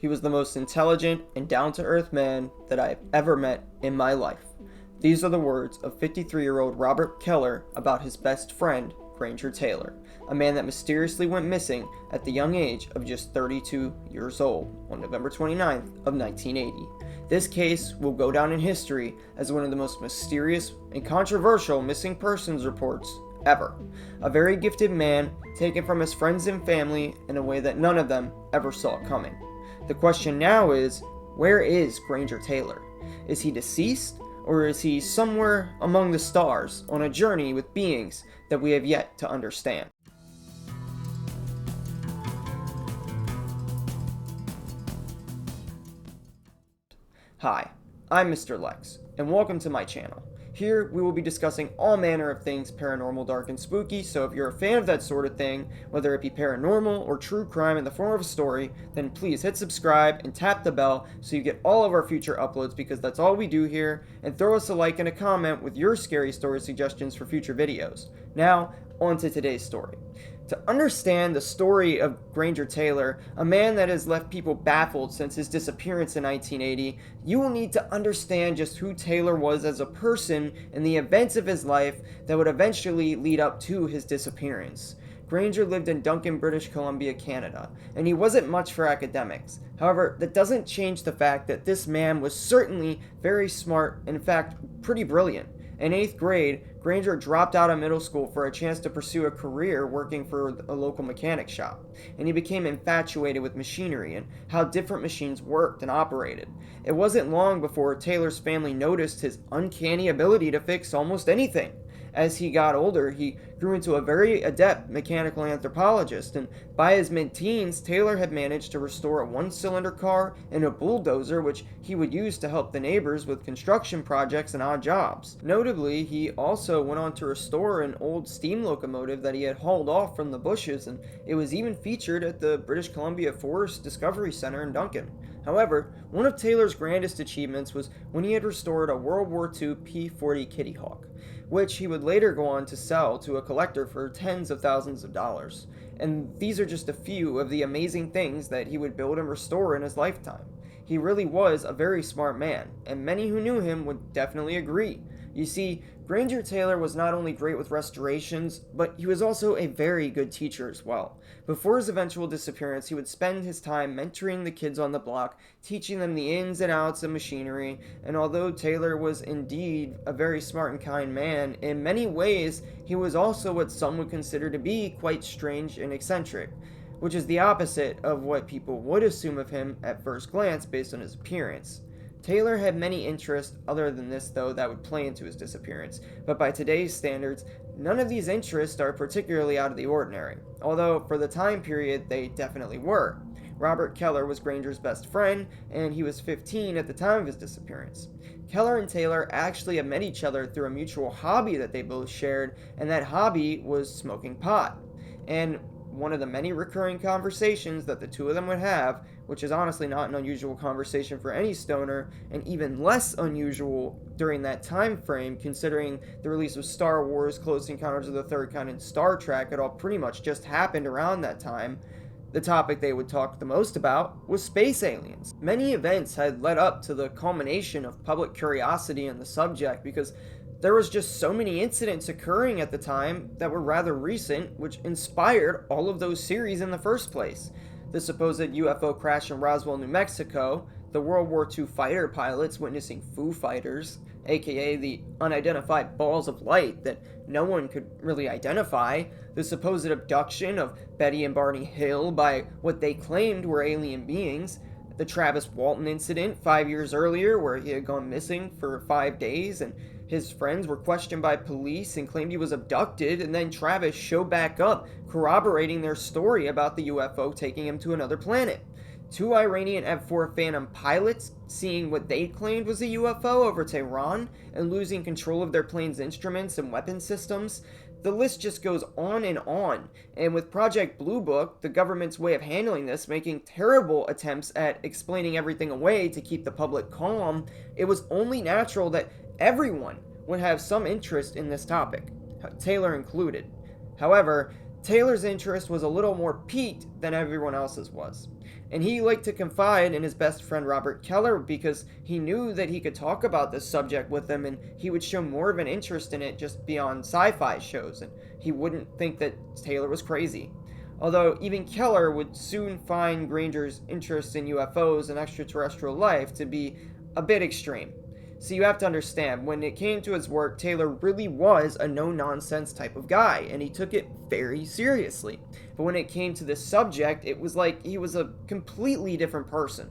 He was the most intelligent and down-to-earth man that I have ever met in my life. These are the words of 53-year-old Robert Keller about his best friend, Granger Taylor, a man that mysteriously went missing at the young age of just 32 years old on November 29th of 1980. This case will go down in history as one of the most mysterious and controversial missing persons reports ever. A very gifted man taken from his friends and family in a way that none of them ever saw coming. The question now is, where is Granger Taylor? Is he deceased, or is he somewhere among the stars on a journey with beings that we have yet to understand? Hi, I'm MrLex, and welcome to my channel. Here, we will be discussing all manner of things paranormal, dark, and spooky, so if you're a fan of that sort of thing, whether it be paranormal or true crime in the form of a story, then please hit subscribe and tap the bell so you get all of our future uploads, because that's all we do here, and throw us a like and a comment with your scary story suggestions for future videos. Now, on to today's story. To understand the story of Granger Taylor, a man that has left people baffled since his disappearance in 1980, you will need to understand just who Taylor was as a person and the events of his life that would eventually lead up to his disappearance. Granger lived in Duncan, British Columbia, Canada, and he wasn't much for academics. However, that doesn't change the fact that this man was certainly very smart and in fact pretty brilliant. In 8th grade, Granger dropped out of middle school for a chance to pursue a career working for a local mechanic shop, and he became infatuated with machinery and how different machines worked and operated. It wasn't long before Taylor's family noticed his uncanny ability to fix almost anything. As he got older, he grew into a very adept mechanical anthropologist, and by his mid-teens, Taylor had managed to restore a one-cylinder car and a bulldozer, which he would use to help the neighbors with construction projects and odd jobs. Notably, he also went on to restore an old steam locomotive that he had hauled off from the bushes, and it was even featured at the British Columbia Forest Discovery Center in Duncan. However, one of Taylor's grandest achievements was when he had restored a World War II P-40 Kitty Hawk, which he would later go on to sell to a collector for tens of thousands of dollars. And these are just a few of the amazing things that he would build and restore in his lifetime. He really was a very smart man, and many who knew him would definitely agree. You see, Granger Taylor was not only great with restorations, but he was also a very good teacher as well. Before his eventual disappearance, he would spend his time mentoring the kids on the block, teaching them the ins and outs of machinery, and although Taylor was indeed a very smart and kind man, in many ways, he was also what some would consider to be quite strange and eccentric, which is the opposite of what people would assume of him at first glance based on his appearance. Taylor had many interests other than this, though, that would play into his disappearance, but by today's standards, none of these interests are particularly out of the ordinary, although for the time period they definitely were. Robert Keller was Granger's best friend, and he was 15 at the time of his disappearance. Keller and Taylor actually had met each other through a mutual hobby that they both shared, and that hobby was smoking pot. And one of the many recurring conversations that the two of them would have, which is honestly not an unusual conversation for any stoner, and even less unusual during that time frame considering the release of Star Wars, Close Encounters of the Third Kind, and Star Trek had all pretty much just happened around that time. The topic they would talk the most about was space aliens. Many events had led up to the culmination of public curiosity in the subject because there was just so many incidents occurring at the time that were rather recent, which inspired all of those series in the first place. The supposed UFO crash in Roswell, New Mexico, the World War II fighter pilots witnessing Foo Fighters, aka the unidentified balls of light that no one could really identify, the supposed abduction of Betty and Barney Hill by what they claimed were alien beings, the Travis Walton incident 5 years earlier where he had gone missing for 5 days and his friends were questioned by police and claimed he was abducted, and then Travis showed back up, corroborating their story about the UFO taking him to another planet. 2 Iranian F-4 Phantom pilots seeing what they claimed was a UFO over Tehran and losing control of their plane's instruments and weapon systems. The list just goes on, and with Project Blue Book, the government's way of handling this, making terrible attempts at explaining everything away to keep the public calm, it was only natural that everyone would have some interest in this topic, Taylor included. However, Taylor's interest was a little more piqued than everyone else's was, and he liked to confide in his best friend Robert Keller because he knew that he could talk about this subject with him and he would show more of an interest in it just beyond sci-fi shows, and he wouldn't think that Taylor was crazy. Although even Keller would soon find Granger's interest in UFOs and extraterrestrial life to be a bit extreme. So you have to understand, when it came to his work, Taylor really was a no-nonsense type of guy, and he took it very seriously. But when it came to this subject, it was like he was a completely different person.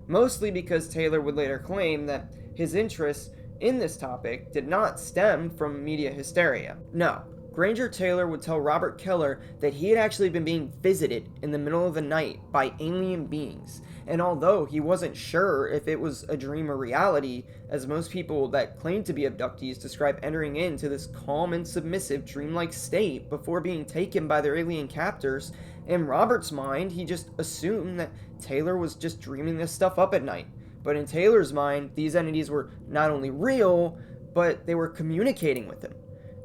Mostly because Taylor would later claim that his interest in this topic did not stem from media hysteria. No, Granger Taylor would tell Robert Keller that he had actually been being visited in the middle of the night by alien beings, and although he wasn't sure if it was a dream or reality, as most people that claim to be abductees describe entering into this calm and submissive dreamlike state before being taken by their alien captors, in Robert's mind, he just assumed that Taylor was just dreaming this stuff up at night. But in Taylor's mind, these entities were not only real, but they were communicating with him.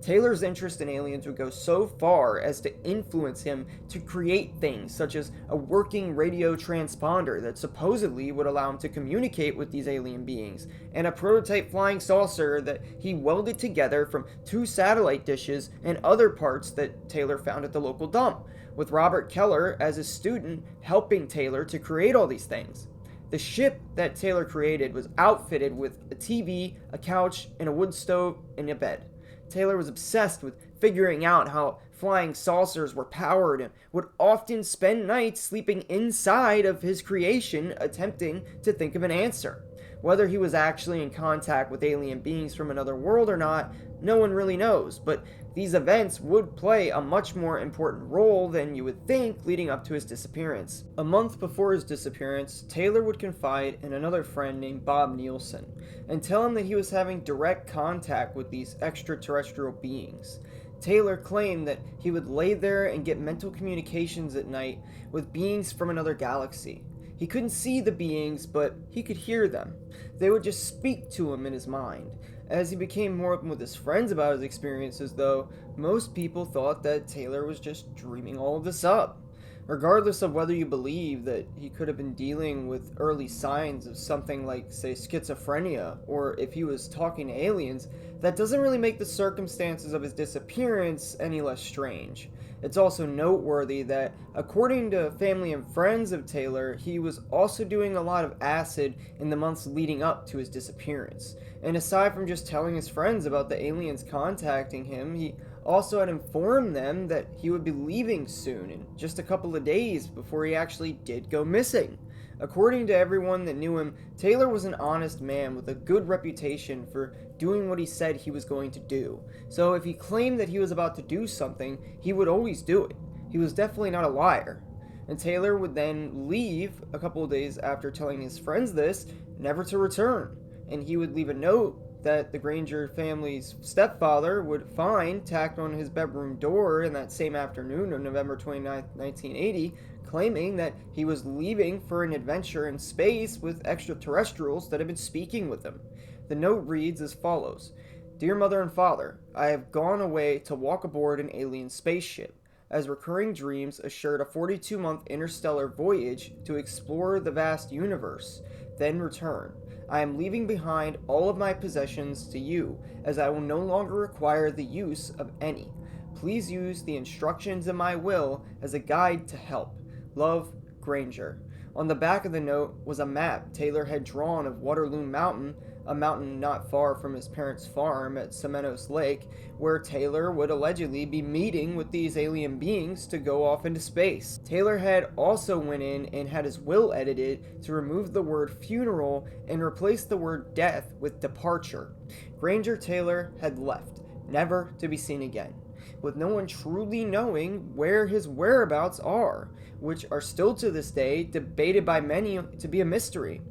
Taylor's interest in aliens would go so far as to influence him to create things such as a working radio transponder that supposedly would allow him to communicate with these alien beings, and a prototype flying saucer that he welded together from 2 satellite dishes and other parts that Taylor found at the local dump, with Robert Keller as a student helping Taylor to create all these things. The ship that Taylor created was outfitted with a TV, a couch, and a wood stove, and a bed. Taylor was obsessed with figuring out how flying saucers were powered and would often spend nights sleeping inside of his creation attempting to think of an answer. Whether he was actually in contact with alien beings from another world or not, no one really knows, but these events would play a much more important role than you would think leading up to his disappearance. A month before his disappearance, Taylor would confide in another friend named Bob Nielsen and tell him that he was having direct contact with these extraterrestrial beings. Taylor claimed that he would lay there and get mental communications at night with beings from another galaxy. He couldn't see the beings, but he could hear them. They would just speak to him in his mind. As he became more open with his friends about his experiences, though, most people thought that Taylor was just dreaming all of this up. Regardless of whether you believe that he could have been dealing with early signs of something like, say, schizophrenia, or if he was talking to aliens, that doesn't really make the circumstances of his disappearance any less strange. It's also noteworthy that, according to family and friends of Taylor, he was also doing a lot of acid in the months leading up to his disappearance. And aside from just telling his friends about the aliens contacting him, he also had informed them that he would be leaving soon, in just a couple of days before he actually did go missing. According to everyone that knew him, Taylor was an honest man with a good reputation for doing what he said he was going to do. So if he claimed that he was about to do something, he would always do it. He was definitely not a liar. And Taylor would then leave a couple of days after telling his friends this, never to return. And he would leave a note that the Granger family's stepfather would find tacked on his bedroom door in that same afternoon of November 29, 1980, claiming that he was leaving for an adventure in space with extraterrestrials that had been speaking with him. The note reads as follows: "Dear Mother and Father, I have gone away to walk aboard an alien spaceship, as recurring dreams assured a 42-month interstellar voyage to explore the vast universe, then return. I am leaving behind all of my possessions to you, as I will no longer require the use of any. Please use the instructions in my will as a guide to help. Love, Granger." On the back of the note was a map Taylor had drawn of Waterloo Mountain, a mountain not far from his parents' farm at Semenos Lake, where Taylor would allegedly be meeting with these alien beings to go off into space. Taylor had also went in and had his will edited to remove the word funeral and replace the word death with departure. Granger Taylor had left, never to be seen again, with no one truly knowing where his whereabouts are, which are still to this day debated by many to be a mystery.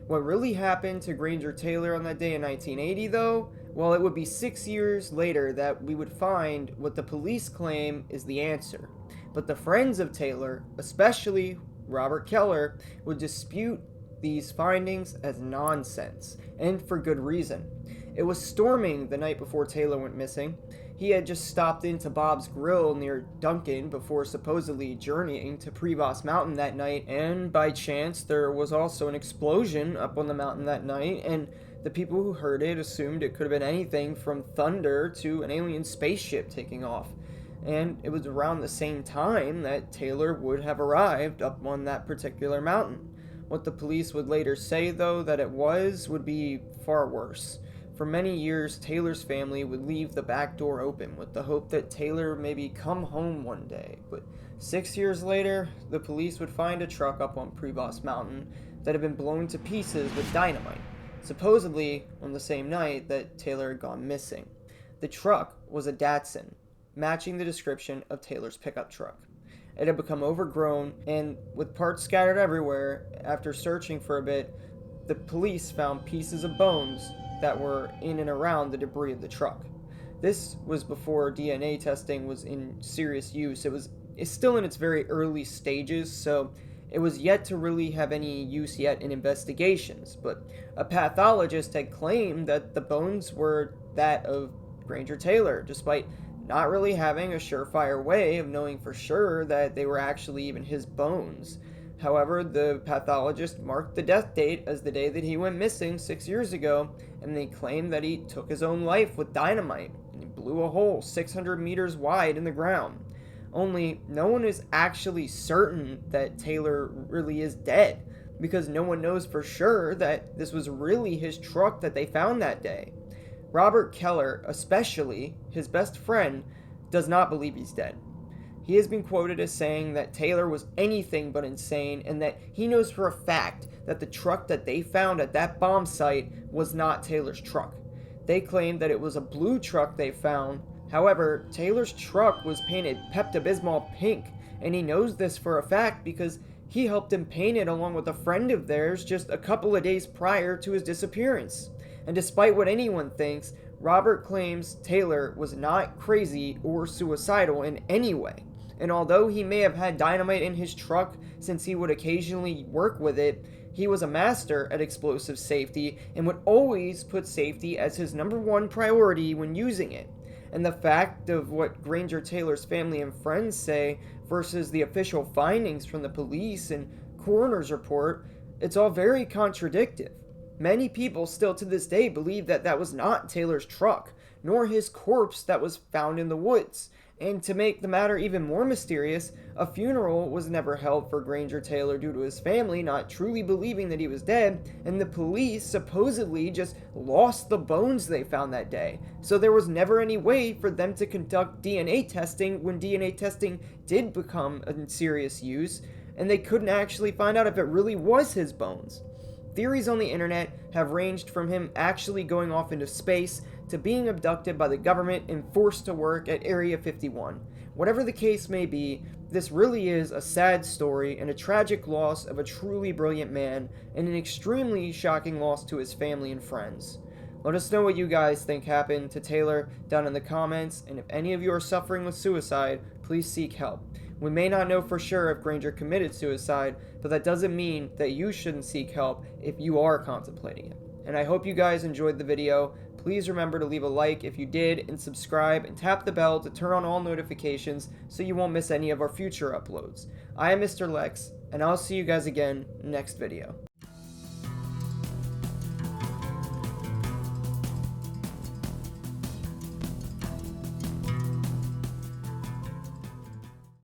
What really happened to Granger Taylor on that day in 1980, though? Well, it would be 6 years later that we would find what the police claim is the answer. But the friends of Taylor, especially Robert Keller, would dispute these findings as nonsense, and for good reason. It was storming the night before Taylor went missing. he had just stopped into Bob's Grill near Duncan before supposedly journeying to Prevost Mountain that night, and by chance there was also an explosion up on the mountain that night, and the people who heard it assumed it could have been anything from thunder to an alien spaceship taking off. And it was around the same time that Taylor would have arrived up on that particular mountain. What the police would later say, though, that it would be far worse. For many years, Taylor's family would leave the back door open with the hope that Taylor maybe come home one day. But 6 years later, the police would find a truck up on Prevost Mountain that had been blown to pieces with dynamite, supposedly on the same night that Taylor had gone missing. The truck was a Datsun, matching the description of Taylor's pickup truck. It had become overgrown, and with parts scattered everywhere, after searching for a bit, the police found pieces of bones that were in and around the debris of the truck. This was before DNA testing was in serious use. It's still in its very early stages, so it was yet to really have any use yet in investigations, but a pathologist had claimed that the bones were that of Granger Taylor, despite not really having a surefire way of knowing for sure that they were actually even his bones. However, the pathologist marked the death date as the day that he went missing 6 years ago, and they claimed that he took his own life with dynamite, and he blew a hole 600 meters wide in the ground. Only, no one is actually certain that Taylor really is dead, because no one knows for sure that this was really his truck that they found that day. Robert Keller, especially, his best friend, does not believe he's dead. He has been quoted as saying that Taylor was anything but insane, and that he knows for a fact that the truck that they found at that bomb site was not Taylor's truck. They claimed that it was a blue truck they found. However, Taylor's truck was painted Pepto-Bismol pink, and he knows this for a fact because he helped him paint it along with a friend of theirs just a couple of days prior to his disappearance. And despite what anyone thinks, Robert claims Taylor was not crazy or suicidal in any way. And although he may have had dynamite in his truck since he would occasionally work with it, he was a master at explosive safety and would always put safety as his number one priority when using it. And the fact of what Granger Taylor's family and friends say versus the official findings from the police and coroner's report, it's all very contradictory. Many people still to this day believe that that was not Taylor's truck, nor his corpse that was found in the woods. And to make the matter even more mysterious, a funeral was never held for Granger Taylor due to his family not truly believing that he was dead, and the police supposedly just lost the bones they found that day. So there was never any way for them to conduct DNA testing when DNA testing did become in serious use, and they couldn't actually find out if it really was his bones. Theories on the internet have ranged from him actually going off into space to being abducted by the government and forced to work at Area 51. Whatever the case may be, this really is a sad story and a tragic loss of a truly brilliant man, and an extremely shocking loss to his family and friends. Let us know what you guys think happened to Taylor down in the comments, and if any of you are suffering with suicide, please seek help. We may not know for sure if Granger committed suicide, but that doesn't mean that you shouldn't seek help if you are contemplating it. And I hope you guys enjoyed the video. Please remember to leave a like if you did, and subscribe, and tap the bell to turn on all notifications so you won't miss any of our future uploads. I am MrLex, and I'll see you guys again next video.